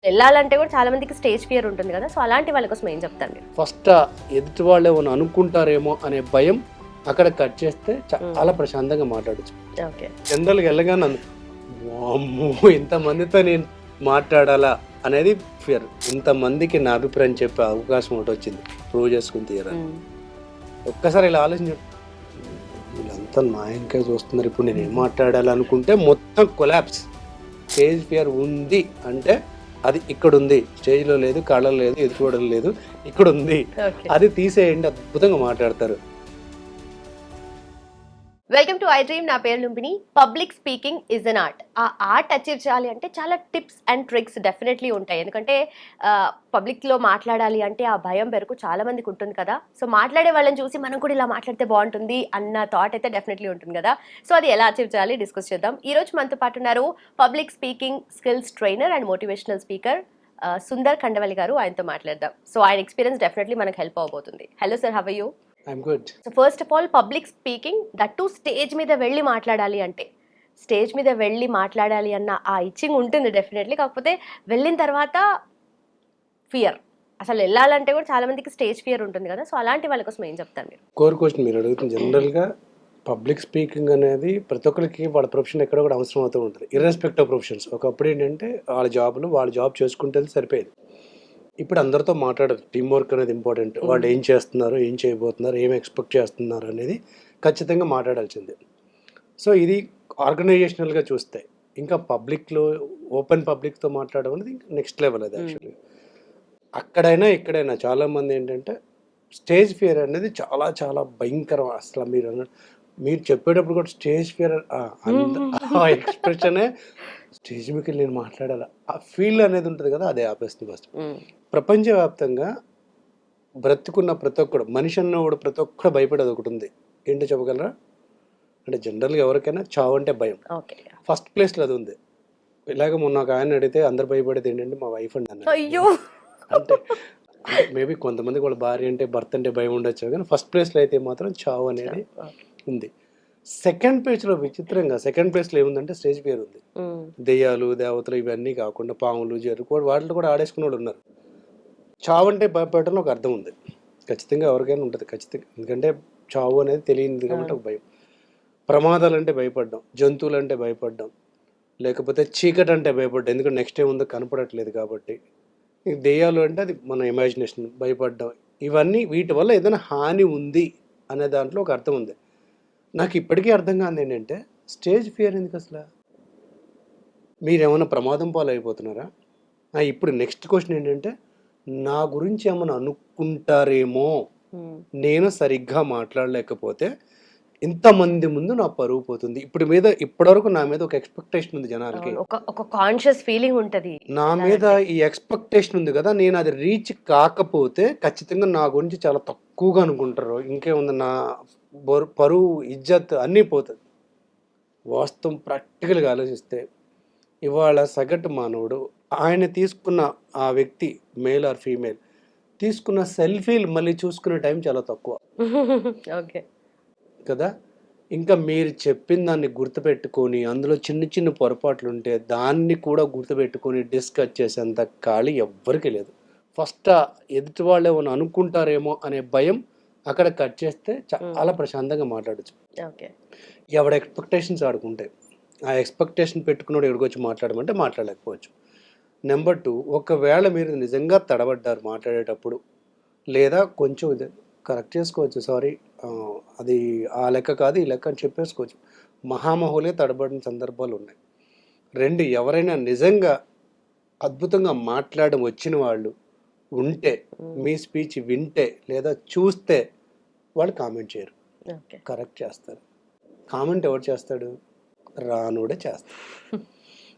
వెళ్ళాలంటే కూడా చాలా మందికి స్టేజ్ ఫియర్ ఉంటుంది కదా, సో అలాంటి వాళ్ళ కోసం ఏం చెప్తారు మీరు? ఫస్ట్ ఎదుటి వాళ్ళు ఏమైనా అనుకుంటారేమో అనే భయం అక్కడ కట్ చేస్తే చాలా ప్రశాంతంగా మాట్లాడచ్చు. ఓకే. జనరల్గా వెళ్ళగానే వామ్మో ఇంతమందితో నేను మాట్లాడాలా అనేది ఫియర్. ఇంతమందికి నా అభిప్రాయం చెప్పే అవకాశం ఒకటి వచ్చింది, ప్రూవ్ చేసుకుని తీయరా. ఒక్కసారి ఇలా ఆలోచించ, వీళ్ళంతా నా ఇంకా చూస్తున్నారు, ఇప్పుడు నేను ఏం మాట్లాడాలనుకుంటే మొత్తం కొలాప్స్. స్టేజ్ ఫియర్ ఉంది అంటే అది ఇక్కడ ఉంది, స్టేజ్లో లేదు, కాళ్ళలో లేదు, ఎదుర్కోవడం లేదు, ఇక్కడ ఉంది. అది తీసేయండి, అద్భుతంగా మాట్లాడతారు. Welcome to I dream. నా పేరు Lumbini. Public speaking is an art. ఆ ఆర్ట్ అచీవ్ చేయాలి అంటే చాలా టిప్స్ అండ్ ట్రిక్స్ డెఫినెట్లీ ఉంటాయి. ఎందుకంటే పబ్లిక్లో మాట్లాడాలి అంటే ఆ భయం పెరుకు చాలా మందికి ఉంటుంది కదా. సో మాట్లాడే వాళ్ళని చూసి మనం కూడా ఇలా మాట్లాడితే బాగుంటుంది అన్న థాట్ అయితే డెఫినెట్లీ ఉంటుంది కదా. సో అది ఎలా అచీవ్ చేయాలి డిస్కస్ చేద్దాం. ఈ రోజు మనతో పాటు ఉన్నారు public speaking skills trainer and motivational speaker Sundar Khandavalli garu. ఆయనతో మాట్లాడదాం. సో ఆయన ఎక్స్పీరియన్స్ డెఫినెట్లీ మనకు హెల్ప్ అవబోతుంది. Hello sir, how are you? I'm good. So first of all, public speaking, that too stage మీద వెళ్ళి మాట్లాడాలి అంటే, స్టేజ్ మీద వెళ్ళి మాట్లాడాలి అన్న ఆ ఇచ్చింగ్ ఉంటుంది డెఫినెట్లీ. కాకపోతే వెళ్ళిన తర్వాత ఫియర్, అసలు వెళ్ళాలంటే కూడా చాలా మందికి స్టేజ్ ఫియర్ ఉంటుంది కదా, సో అలాంటి వాళ్ళ కోసం ఏం చెప్తారు మీరు? కోర్ క్వశ్చన్ మీరు అడుగుతుంది. జనరల్గా పబ్లిక్ స్పీకింగ్ అనేది ప్రతి ఒక్కరికి వాళ్ళ ప్రొఫెషన్ ఎక్కడ కూడా అవసరం అవుతూ ఉంటుంది, ఇర్రెస్పెక్ట్ ఆఫ్ ప్రొఫెషన్స్. ఒకప్పుడు ఏంటంటే వాళ్ళ జాబ్ చేసుకుంటే సరిపోయేది. ఇప్పుడు అందరితో మాట్లాడారు, టీం వర్క్ అనేది ఇంపార్టెంట్. వాళ్ళు ఏం చేస్తున్నారు, ఏం చేయబోతున్నారు, ఏం ఎక్స్పెక్ట్ చేస్తున్నారు అనేది ఖచ్చితంగా మాట్లాడాల్సిందే. సో ఇది ఆర్గనైజేషనల్గా చూస్తే, ఇంకా పబ్లిక్లో ఓపెన్ పబ్లిక్తో మాట్లాడడం అనేది నెక్స్ట్ లెవెల్. అది యాక్చువల్లీ అక్కడైనా ఇక్కడైనా చాలామంది ఏంటంటే స్టేజ్ ఫియర్ అనేది చాలా చాలా భయంకరం. అసలు మీరు చెప్పేటప్పుడు కూడా స్టేజ్ ఫియర్ ఆ ఎక్స్ప్రెషనే, స్టేజ్ మీకు నేను మాట్లాడాలి ఆ ఫీల్ అనేది ఉంటుంది కదా, అదే ఆపేస్తుంది ఫస్ట్. ప్రపంచవ్యాప్తంగా బ్రతుకున్న ప్రతి ఒక్కడు, మనిషి అన్నవాడు ప్రతి ఒక్కడు భయపడేది ఒకటి ఉంది. ఏంటో చెప్పగలరా? అంటే జనరల్గా ఎవరికైనా చావు అంటే భయం. ఫస్ట్ ప్లేస్లో అది ఉంది. ఇలాగ మొన్న ఒక ఆయన అడిగితే అందరు భయపడేది ఏంటంటే మా వైఫ్ అండి అన్న. అంటే మేబీ కొంతమందికి వాళ్ళ భార్య అంటే, భర్త అంటే భయం ఉండొచ్చు, కానీ ఫస్ట్ ప్లేస్లో అయితే మాత్రం చావు అనేది ఉంది. సెకండ్ ప్లేస్లో విచిత్రంగా సెకండ్ ప్లేస్లో ఏముందంటే స్టేజ్ ఫియర్ ఉంది. దెయ్యాలు, దేవతలు ఇవన్నీ కాకుండా పాములు, జరుగు వాటిలో కూడా ఆడేసుకునే వాళ్ళు ఉన్నారు. చావు అంటే భయపడటంలో ఒక అర్థం ఉంది, ఖచ్చితంగా ఎవరికైనా ఉంటుంది ఖచ్చితంగా. ఎందుకంటే చావు అనేది తెలియదు కాబట్టి ఒక భయం. ప్రమాదాలు అంటే భయపడ్డాం, జంతువులు అంటే భయపడ్డాం, లేకపోతే చీకటి అంటే భయపడ్డాం, ఎందుకంటే నెక్స్ట్ ఏముందో కనపడట్లేదు కాబట్టి. దెయ్యాలు అంటే అది మన ఇమాజినేషన్, భయపడ్డాం. ఇవన్నీ వీటి వల్ల ఏదైనా హాని ఉంది అనే దాంట్లో ఒక అర్థం ఉంది. నాకు ఇప్పటికీ అర్థం కాదు ఏంటంటే స్టేజ్ ఫియర్ ఎందుకు అసలు? మీరేమైనా ప్రమాదం పాలు అయిపోతున్నారా? ఇప్పుడు నెక్స్ట్ క్వశ్చన్ ఏంటంటే, నా గురించి ఏమైనా అనుకుంటారేమో, నేను సరిగ్గా మాట్లాడలేకపోతే ఇంతమంది ముందు నా పరువు పోతుంది. ఇప్పటివరకు నా మీద ఒక ఎక్స్పెక్టేషన్ ఉంది జనాలకి, ఒక కాన్షియస్ ఫీలింగ్ ఉంటుంది నా మీద ఈ ఎక్స్పెక్టేషన్ ఉంది కదా, నేను అది రీచ్ కాకపోతే ఖచ్చితంగా నా గురించి చాలా తక్కువగా అనుకుంటారు. ఇంకేముంది, నా పరువు, ఇజ్జత్ అన్నీ పోతుంది. వాస్తవం ప్రాక్టికల్గా ఆలోచిస్తే ఇవాళ సగటు మానవుడు, ఆయన తీసుకున్న ఆ వ్యక్తి మేల్ ఆర్ ఫీమేల్ తీసుకున్న సెల్ఫీలు మళ్ళీ చూసుకునే టైం చాలా తక్కువ. ఓకే కదా. ఇంకా మీరు చెప్పిన దాన్ని గుర్తుపెట్టుకొని, అందులో చిన్న చిన్న పొరపాట్లు ఉంటే దాన్ని కూడా గుర్తుపెట్టుకొని డిస్కస్ చేసేంత ఖాళీ ఎవ్వరికీ లేదు. ఫస్ట్ ఎదుటి వాళ్ళు ఏమైనా అనుకుంటారేమో అనే భయం అక్కడ కట్ చేస్తే చాలా ప్రశాంతంగా మాట్లాడచ్చు. ఎవడ ఎక్స్పెక్టేషన్స్ ఆడుకుంటాయి, ఆ ఎక్స్పెక్టేషన్ పెట్టుకున్నాడు ఎక్కడికి వచ్చి మాట్లాడమంటే మాట్లాడలేకపోవచ్చు. నెంబర్ 2, ఒకవేళ మీరు నిజంగా తడబడ్డారు మాట్లాడేటప్పుడు, లేదా కొంచెం ఇది కరెక్ట్ చేసుకోవచ్చు, సారీ అది ఆ లెక్క కాదు ఈ లెక్క అని చెప్పేసుకోవచ్చు. మహామహులే తడబడిన సందర్భాలు ఉన్నాయి. 2, ఎవరైనా నిజంగా అద్భుతంగా మాట్లాడడం వచ్చిన వాళ్ళు ఉంటే, మీ స్పీచ్ వింటే లేదా చూస్తే వాళ్ళు కామెంట్ చేయరు, కరెక్ట్ చేస్తారు. కామెంట్ ఎవరు చేస్తాడు? రానుడే చేస్తాడు.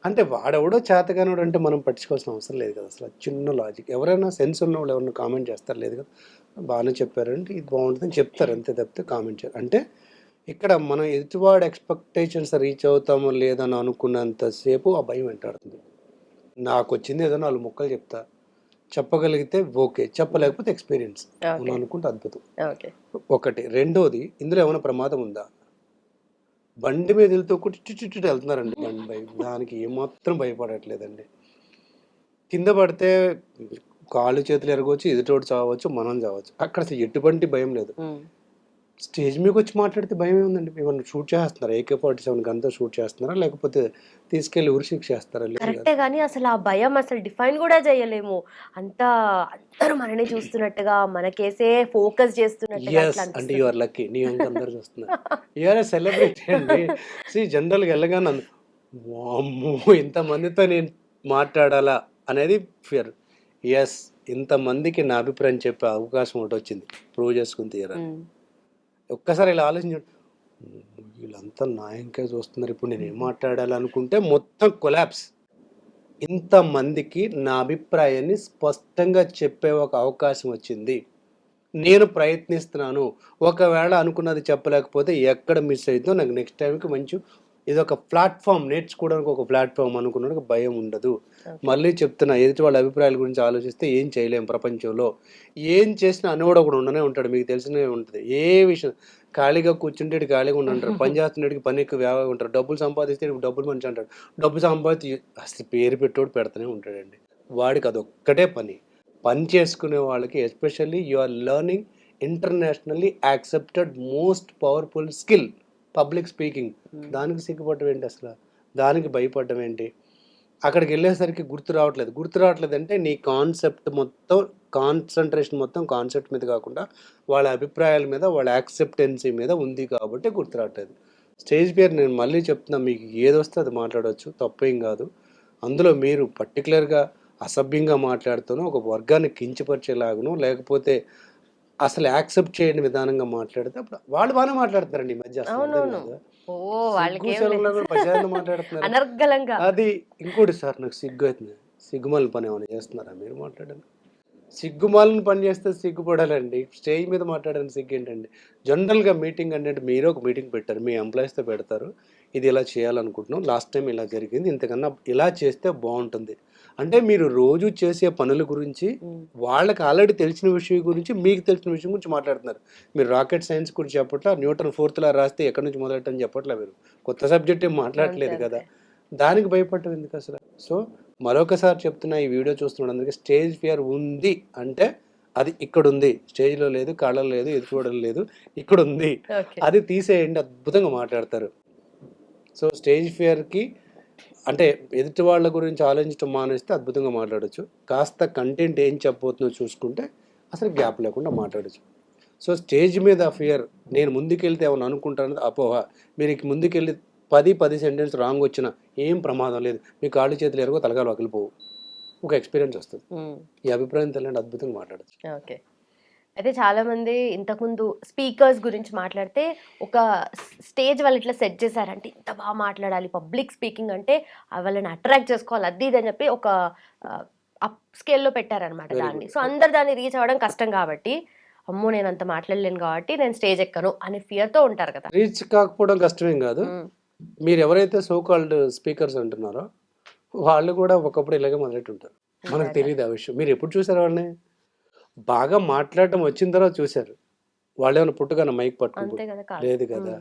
అంటే వాడెవడో చేతగానోడు అంటే మనం పట్టించుకోవాల్సిన అవసరం లేదు కదా. అసలు చిన్న లాజిక్. ఎవరైనా సెన్స్ ఉన్న వాళ్ళు ఎవరైనా కామెంట్ చేస్తారు, లేదు కదా, బాగానే చెప్పారంటే ఇది బాగుంటుందని చెప్తారు, అంతే తప్పితే కామెంట్ చేయరు. అంటే ఇక్కడ మనం ఎదుటివాడు ఎక్స్పెక్టేషన్స్ రీచ్ అవుతామో లేదని అనుకున్నంతసేపు ఆ భయం వెంటాడుతుంది. నాకు వచ్చింది ఏదో 4 ముక్కలు చెప్తా, చెప్పగలిగితే ఓకే, చెప్పలేకపోతే ఎక్స్పీరియన్స్ అనుకుంటే అద్భుతం. ఒకటి. రెండోది, ఇందులో ఏమైనా ప్రమాదం ఉందా? బండి మీద వెళ్తూ టిట్టి వెళ్తున్నారండి, బండి దానికి ఏమాత్రం భయపడట్లేదండి. కింద పడితే కాళ్ళు చేతులు ఎరగవచ్చు, ఎదుటోడు చావచ్చు, మనం చావచ్చు. అక్కడ అసలు ఎటువంటి భయం లేదు. స్టేజ్ మీదకి వచ్చి మాట్లాడితే భయం ఏముందండి? ఏమన్నా షూట్ చేస్తున్నారా? AK-47 గన్‌తో షూట్ చేస్తున్నారా? లేకపోతే తీసుకెళ్ళి ఉరి శిక్ష చేస్తారా? లేదు కదా. కరెక్టే గానీ అసలు ఆ భయం అసలు డిఫైన్ గూడా జేయలేము. అంతా అందరూ మననే చూస్తున్నట్టుగా, మనకేసే ఫోకస్ చేస్తున్నట్టుగా యెస్. అట్లా అంటే యూ అనిపిస్తది. Are lucky. నీ వంక అందరూ చూస్తున్నారు. యూ ఆర్ ఎ సెలబ్రిటీ అండి. జనరల్‌గా ఎళ్ళగానే వామ్మో! ఇంతమందితో నేను మాట్లాడాలా అనేది ఫియర్. యెస్. ఇంతమందికి నా అభిప్రాయం చెప్పే అవకాశం ఒకటొచ్చింది. ప్రూవ్ చేసుకొని తీరాలి. హ్మ్. ఒక్కసారి ఇలా ఆలోచించండి. వీళ్ళంతా నా వెనకే చూస్తున్నారు. ఇప్పుడు నేనేం మాట్లాడాలనుకుంటే మొత్తం కొలాప్స్. ఇంతమందికి నా అభిప్రాయాన్ని స్పష్టంగా చెప్పే ఒక అవకాశం వచ్చింది. నేను ప్రయత్నిస్తున్నాను. ఒకవేళ అనుకున్నది చెప్పలేకపోతే ఎక్కడ మిస్ అయిద్దో నాకు నెక్స్ట్ టైమ్‌కి మంచి ఇదొక ప్లాట్‌ఫార్మ్, నేర్చుకోవడానికి ఒక ప్లాట్‌ఫార్మ్ అనుకున్నానికి భయం ఉండదు. ఓకే. మళ్ళీ చెప్తున్నా, ఎదుటి వాళ్ళ అభిప్రాయాల గురించి ఆలోచిస్తే ఏం చేయలేం ప్రపంచంలో. ఏం చేసినా అనేవాడు ఒకడు ఉండనే ఉంటాడు. మీకు తెలిసినే ఉంటది. ఏ విషయం ఖాళీగా కూర్చుంటే ఈడు ఖాళీగా ఉండడంటారు. పని చేస్తున్నోడికి పని ఎక్కువ వేగంగా ఉంటారు. డబ్బులు సంపాదిస్తే ఈడు డబ్బులు మనిషి అంటాడు. డబ్బు సంపాదించి అసలు పేరు పెట్టోడు పెడతనే ఉంటాడండి. వాడికి అదొక్కటే పని. పని చేసుకునే వాళ్ళకి especially you are learning internationally accepted most powerful skill public speaking. దానికి సిగ్గుపడడం ఏంటి అసలు? దానికి భయపడడం ఏంటి? అక్కడికి వెళ్ళేసరికి గుర్తు రావట్లేదు అంటే నీ కాన్సెప్ట్ మొత్తం, కాన్సంట్రేషన్ మొత్తం కాన్సెప్ట్ మీద కాకుండా వాళ్ళ అభిప్రాయాల మీద, వాళ్ళ యాక్సెప్టెన్సీ మీద ఉంది కాబట్టి గుర్తు రావట్లేదు. స్టేజ్ ఫియర్ నేను మళ్ళీ చెప్తున్నా, మీకు ఏదొస్తే అది మాట్లాడవచ్చు, తప్పేం కాదు. అందులో మీరు పర్టికులర్గా అసభ్యంగా మాట్లాడుతూనో, ఒక వర్గాన్ని కించపరిచేలాగానో, లేకపోతే అసలు యాక్సెప్ట్ చేయని విధానంగా మాట్లాడితే అప్పుడు వాళ్ళు బాగానే మాట్లాడుతున్నారండి ఈ మధ్య. అసలు అర్థం అవునవును. కాదు. ఓహ్! సిగ్గు వాళ్ళకేం శరంలో లేదు. కూడా ప్రశాంతంగా మాట్లాడుతున్నారు. అనర్గళంగా. అది ఇంకోటి సార్, నాకు సిగ్గు అవుతుంది. సిగ్గుమాలిన పని ఏమైనా చేస్తున్నారా మీరు మాట్లాడండి? సిగ్గుమాలిన పని చేస్తే సిగ్గుపడాలండి. స్టేజ్ మీద మాట్లాడడానికి సిగ్గేంటండి? జనరల్‌గా మీటింగ్ అంటే మీరే ఒక మీటింగ్ పెట్టారు. మీ ఎంప్లాయీస్‌తో పెడతారు. ఇది ఇలా చేయాలనుకుంటున్నాం. లాస్ట్ టైమ్ ఇలా జరిగింది. ఇంతకన్నా ఇలా చేస్తే బావుంటుంది. అంటే మీరు రోజు చేసే పనుల గురించి, హ్మ్. వాళ్ళకి ఆల్రెడీ తెలిసిన విషయం గురించి, మీకు తెలిసిన విషయం గురించి మాట్లాడుతున్నారు. మీరు రాకెట్ సైన్స్ గురించి చెప్పట్లా, న్యూటన్ ఫోర్త్ లా రాస్తే ఎక్కడి నుంచి మొదలెట్టని చెప్పట్లా మీరు. కొత్త సబ్జెక్ట్ ఏం అంతే. మాట్లాడట్లేదు అంతే. కదా! దానికి భయపడటం ఎందుకసల? సో, మరొకసారి చెప్తున్నా, ఈ వీడియో చూస్తున్నోళ్ళందరికీ స్టేజ్ ఫియర్ ఉంది అంటే అది ఇక్కడుంది. స్టేజ్‌లో లేదు, కళ్ళలో లేదు, ఎదుటి లేదు. ఇక్కడుంది. ఓకే. అది తీసేయండి, అద్భుతంగా మాట్లాడతారు. సో, స్టేజ్ ఫియర్‌కి అంటే ఎదుటి వాళ్ళ గురించి ఆలోచించడం మానేస్తే అద్భుతంగా మాట్లాడొచ్చు. కాస్త కంటెంట్ ఏం చెప్పబోతుందో చూసుకుంటే అసలు గ్యాప్ లేకుండా మాట్లాడొచ్చు. సో, స్టేజ్ మీద ఫియర్, నేను ముందుకెళ్తే ఏమన్నా అనుకుంటానన్నది అపోహ. మీరు ఇక ముందుకెళ్ళి 10 సెంటెన్స్ రాంగ్ వచ్చినా ఏం ప్రమాదం లేదు. మీ కాళ్ళు చేతులు ఎరగవు, తలకాయలు పగిలిపోవు. ఒక ఎక్స్‌పీరియన్స్ వస్తది. హ్మ్. ఈ అభిప్రాయం తెలండి, అద్భుతంగా మాట్లాడొచ్చు. ఓకే. అయితే చాలామంది ఇంతకుముందు స్పీకర్స్ గురించి మాట్లాడితే ఒక స్టేజ్ వాళ్ళు ఇట్లా సెట్ చేశారంటే ఇంత బాగా మాట్లాడాలి పబ్లిక్ స్పీకింగ్ అంటే వాళ్ళని అట్రాక్ట్ చేసుకోవాలి అది ఇది అని చెప్పి ఒక అప్ స్కేల్లో పెట్టారనమాట వెరీ దాన్ని. గుడ్. సో అందరు దాన్ని రీచ్ అవ్వడం కష్టం కాబట్టి అమ్మో నేను అంత మాట్లాడలేను కాబట్టి నేను స్టేజ్ ఎక్కను అనే ఫియర్తో ఉంటారు కదా. రీచ్ కాకపోవడం కష్టమేం కాదు. ఉమ్, మీరు ఎవరైతే సో కాల్డ్ స్పీకర్స్ అంటున్నారో వాళ్ళు కూడా ఒకప్పుడు ఇలాగే మొదలెట్టుంటారు. అదే మనకు అదే. తెలీదు ఆ విషయం. మీరు ఎప్పుడు చూసారు వాళ్ళని? బాగా మాట్లాడడం వచ్చిన తర్వాత చూసారు. వాళ్ళేమైనా పుట్టగానే మైక్ పట్టుకొని అంతే కదా కాదు. లేదు కదా!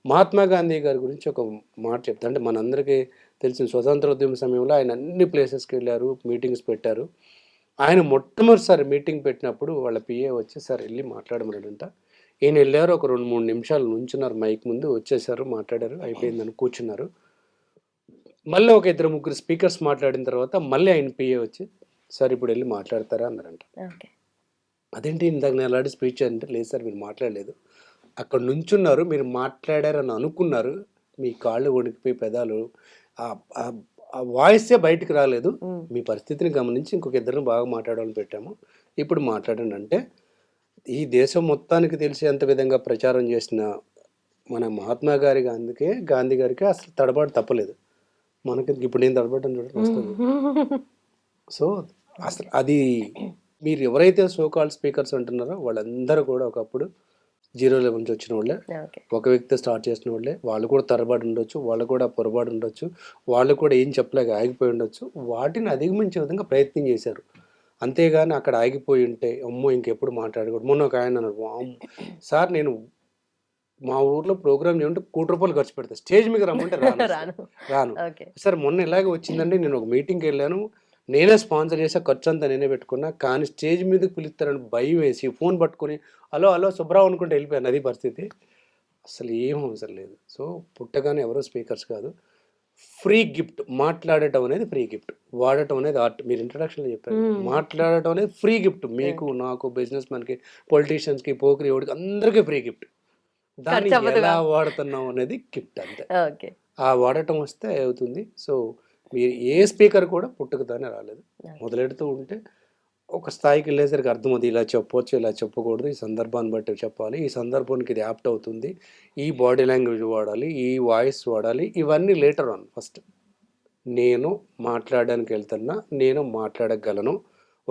మహాత్మా గాంధీ గారి గురించి ఒక మాట చెప్తా. అంటే మనందరికీ తెలిసిన స్వతంత్రోద్యమ సమయంలో ఆయన అన్ని ప్లేసెస్‌కి వెళ్లారు. మీటింగ్స్ పెట్టారు. ఆయన మొట్టమొదటిసారి మీటింగ్ పెట్టినప్పుడు వాళ్ళ పీఏ వచ్చి సార్ ఎళ్లి మాట్లాడమన్నాడంట. ఈయన ఎళ్లారు. ఒక 2, 3 నిమిషాలు నుంచున్నారు మైక్ ముందు. వచ్చేసారు, మాట్లాడారు. అయిపోయిందని కూర్చున్నారు. మళ్ళీ ఒక ఇద్దరు, ముగ్గురు స్పీకర్స్ మాట్లాడిన తర్వాత మళ్ళీ ఆయన పీఏ వచ్చి సార్ ఇప్పుడెళ్లి మాట్లాడతారా అన్నారంట. ఓకే. అదేంటి ఇందాక నేను ఆల్రెడీ స్పీచ్ అంటే లేదు సార్ మీరు మాట్లాడలేదు. అక్కడ నుంచున్నారు. మీరు మాట్లాడారని అనుకున్నారు. మీ కాళ్ళు వణికిపోయి పెదాలు ఆహ్, ఆహ్, ఆ వాయిసే బయటికి రాలేదు. మీ పరిస్థితిని గమనించి ఇంకొక ఇద్దరిని బాగా మాట్లాడాలని పెట్టాము. ఇప్పుడు మాట్లాడండి అంటే, ఈ దేశం మొత్తానికి తెలిసేంత విధంగా ప్రచారం చేసిన మన మహాత్మా గాంధీ గారికి అసలు తడబాటు తప్పలేదు. మనకి ఇప్పుడు నేను తడబడ్డాను చూడండి వస్తది. సో, అసలు అది మీరు ఎవరైతే సో కాల్డ్ స్పీకర్స్ అంటున్నారో వాళ్ళందరూ కూడా ఒకప్పుడు జీరో లెవెల్ నుంచి వచ్చిన వాళ్ళే. ఓకే. ఒక వ్యక్తి స్టార్ట్ చేసిన వాళ్ళే. వాళ్ళు కూడా తడబాటు ఉండొచ్చు. వాళ్ళు కూడా పొరపాటు ఉండొచ్చు. వాళ్ళు కూడా ఏం చెప్పలేక ఆగిపోయి ఉండొచ్చు. వాటిని అధిగమించే విధంగా ప్రయత్నం చేశారు. అంతేగాని అక్కడ ఆగిపోయి ఉంటే అమ్మో! ఇంకెప్పుడు మాట్లాడకూడదు. మొన్న ఒక ఆయన అన్నాడు, వామ్మో! సార్ నేను మా ఊర్లో ప్రోగ్రామ్ చేయంటే రూ. 1,00,00,000 ఖర్చు పెడతా. స్టేజ్ మీదకి రమ్మంటే రాను అసలు. రాను. రాను. ఓకే. సార్ మొన్న ఇలాగే వచ్చిందండి. నేను ఒక మీటింగ్‌కెళ్ళాను. నేనే స్పాన్సర్ చేసే ఖర్చు అంతా నేనే పెట్టుకున్నా, కానీ స్టేజ్ మీదకి పిలుస్తారని భయం వేసి ఫోన్ పట్టుకొని హలో సుబ్రావ్ అనుకుంటే వెళ్ళిపోయాను. అది పరిస్థితి. అసలు ఏం అవసరం లేదు. సో పుట్టగానే ఎవరో స్పీకర్స్ కాదు. Free gift. మాట్లాడటం అనేది ఫ్రీ గిఫ్ట్, వాడటం అనేది ఆర్ట్. మీరు ఇంట్రడక్షన్లో చెప్పారు, మాట్లాడటం అనేది ఫ్రీ గిఫ్ట్. మీకు, నాకు, బిజినెస్ మ్యాన్కి, పొలిటీషియన్స్కి, పోకరి ఎవరికి అందరికీ ఫ్రీ గిఫ్ట్. దాన్ని ఎలా వాడుతున్నాం అనేది గిఫ్ట్ అంతే. ఓకే, ఆ వాడటం వస్తే అవుతుంది. సో మీరు ఏ స్పీకర్ కూడా పుట్టుకతోనే రాలేదు. మొదలెడుతూ ఉంటే ఒక స్థాయికి వెళ్ళేసరికి అర్థమవుతుంది, ఇలా చెప్పవచ్చు, ఇలా చెప్పకూడదు, ఈ సందర్భాన్ని బట్టి చెప్పాలి, ఈ సందర్భానికి ఇది యాప్ట్ అవుతుంది, ఈ బాడీ లాంగ్వేజ్ వాడాలి, ఈ వాయిస్ వాడాలి. ఇవన్నీ లేటర్ ఆన్. ఫస్ట్ నేను మాట్లాడడానికి వెళ్తున్నా, నేను మాట్లాడగలను,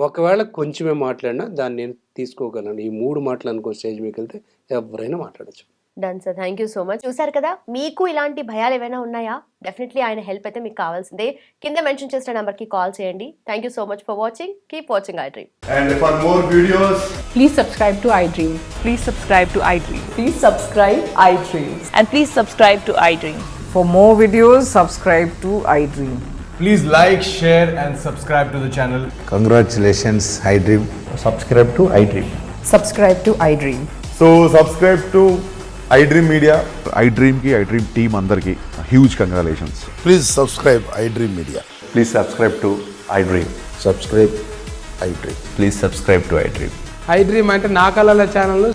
ఒకవేళ కొంచెమే మాట్లాడినా దాన్ని నేను తీసుకోగలను. ఈ 3 మాటలు అనుకో స్టేజ్ మీకు వెళ్తే ఎవరైనా మాట్లాడచ్చు. Done sir, thank you so much. చూసారు కదా, మీకు ఇలాంటి భయాలు ఏమైనా ఉన్నాయా? డెఫినెట్లీ ఆయన హెల్ప్ అయితే మీకు కావాల్సిందే. కింద మెన్షన్ చేసిన నెంబర్కి కాల్ చేయండి. Thank you so much for watching. Keep watching iDream. And for more videos, Please subscribe to iDream. Please subscribe to iDream. Please subscribe iDream. And please subscribe to iDream. For more videos, subscribe to iDream. please like, share and subscribe to the channel. Congratulations, iDream. subscribe to iDream. Subscribe to iDream. So subscribe to iDream Media. iDream ki iDream team అందరికి huge congratulations. Please subscribe iDream Media. Please subscribe to iDream. Subscribe iDream. Please subscribe to iDream. iDream అంటే నా కళల channel.